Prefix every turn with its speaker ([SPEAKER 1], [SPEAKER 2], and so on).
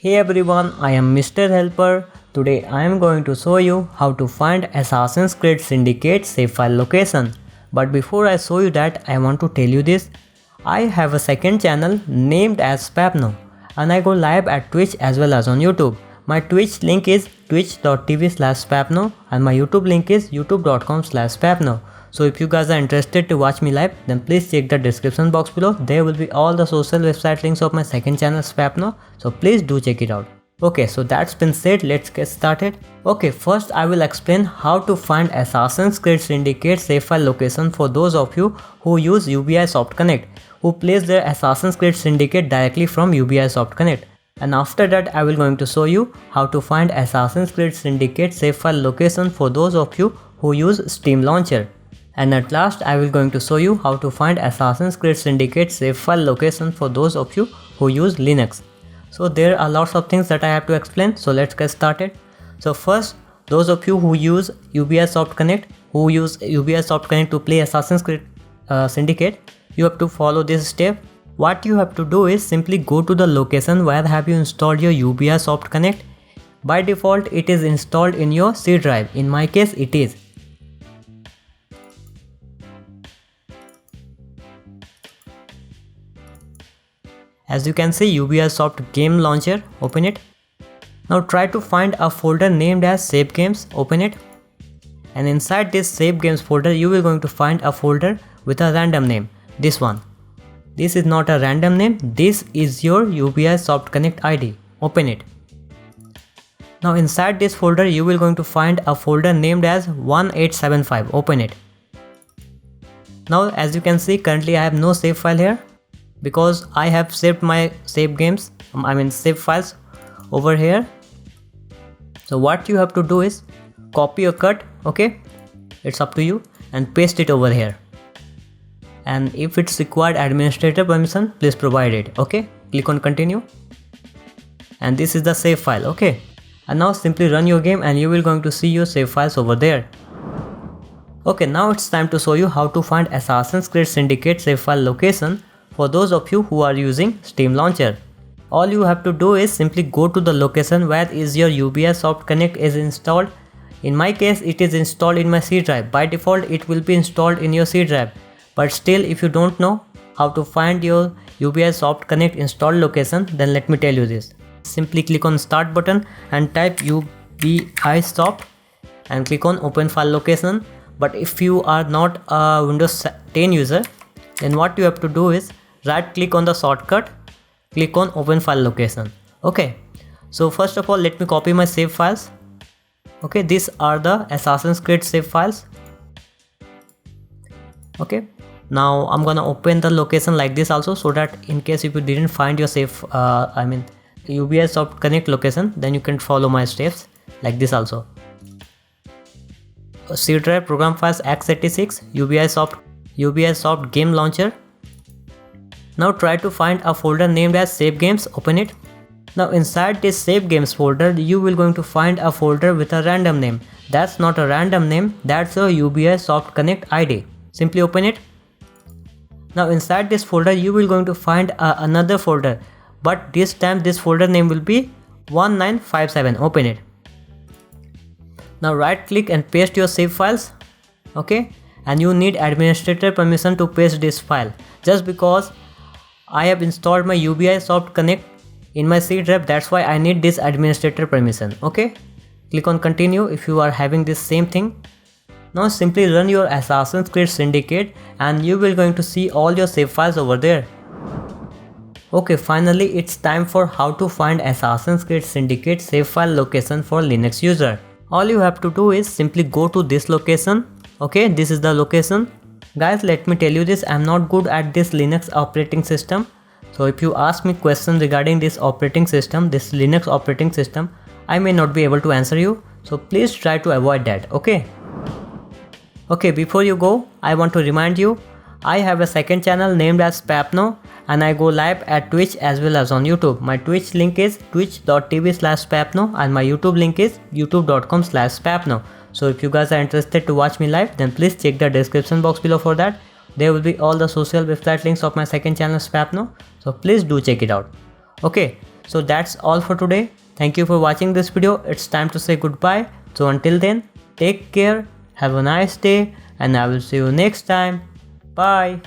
[SPEAKER 1] Hey everyone, I am Mr. Helper. Today I am going to show you how to find Assassin's Creed Syndicate save file location. But before I show you that, I want to tell you this. I have a second channel named as Spapno and I go live at Twitch as well as on YouTube. My Twitch link is twitch.tv/Spapno and my YouTube link is youtube.com/Spapno. So if you guys are interested to watch me live, then please check the description box below. There will be all the social website links of my second channel Spapno. So please do check it out. Okay, so that's been said, let's get started. Okay, first I will explain how to find Assassin's Creed Syndicate save file location for those of you who use UBI Soft Connect, who plays their Assassin's Creed Syndicate directly from UBI Soft Connect. And after that I will going to show you how to find Assassin's Creed Syndicate save file location for those of you who use Steam Launcher. And at last I will going to show you how to find Assassin's Creed Syndicate save file location for those of you who use Linux. So there are lots of things that I have to explain, so let's get started. So first, those of you who use UBI Soft Connect, to play Assassin's Creed Syndicate, you have to follow this step. What you have to do is simply go to the location where have you installed your UBI Soft Connect. By default it is installed in your C drive, in my case it is. As you can see, UBI Soft Game Launcher, open it. Now try to find a folder named as Save Games, open it. And inside this Save Games folder, you will going to find a folder with a random name, this one. This is not a random name, this is your UBI Soft Connect ID, open it. Now inside this folder, you will going to find a folder named as 1875, open it. Now as you can see, currently I have no save file here, because I have saved my save files over here. So what you have to do is copy or cut, okay, it's up to you, and paste it over here. And if it's required administrator permission, please provide it, okay. Click on continue. And this is the save file, okay. And now simply run your game and you will going to see your save files over there. Okay, now it's time to show you how to find Assassin's Creed Syndicate save file location for those of you who are using Steam Launcher. All you have to do is simply go to the location where is your UBI Soft Connect is installed. In my case it is installed in my C drive. By default it will be installed in your C drive. But still, if you don't know how to find your UBI Soft Connect installed location, then let me tell you this. Simply click on start button and type UBI Soft and click on open file location. But if you are not a Windows 10 user, then what you have to do is right click on the shortcut, click on open file location. Okay, so first of all let me copy my save files. Okay, these are the Assassin's Creed save files. Okay, now I'm gonna open the location like this also, so that in case if you didn't find your UBI Soft Connect location, then you can follow my steps like this also. C drive, program files, x86, UBI Soft Game Launcher. Now try to find a folder named as Save Games, open it. Now inside this Save Games folder, you will going to find a folder with a random name. That's not a random name, that's a UBI Soft Connect ID. Simply open it. Now inside this folder, you will going to find another folder, but this time this folder name will be 1957, open it. Now right click and paste your save files, okay. And you need administrator permission to paste this file. Just because I have installed my UBI Soft Connect in my C drive, that's why I need this administrator permission, okay. Click on continue if you are having this same thing. Now simply run your Assassin's Creed Syndicate and you will going to see all your save files over there. Okay, finally it's time for how to find Assassin's Creed Syndicate save file location for Linux user. All you have to do is simply go to this location. Okay, this is the location. Guys, let me tell you this, I'm not good at this Linux operating system. So if you ask me questions regarding this operating system, this Linux operating system, I may not be able to answer you. So please try to avoid that, okay? Okay, before you go, I want to remind you, I have a second channel named as Spapno and I go live at Twitch as well as on YouTube. My Twitch link is twitch.tv/Spapno and my YouTube link is youtube.com/Spapno. So if you guys are interested to watch me live, then please check the description box below for that. There will be all the social website links of my second channel Spapno. So please do check it out. Okay, so that's all for today. Thank you for watching this video. It's time to say goodbye. So until then, take care, have a nice day, and I will see you next time. Bye.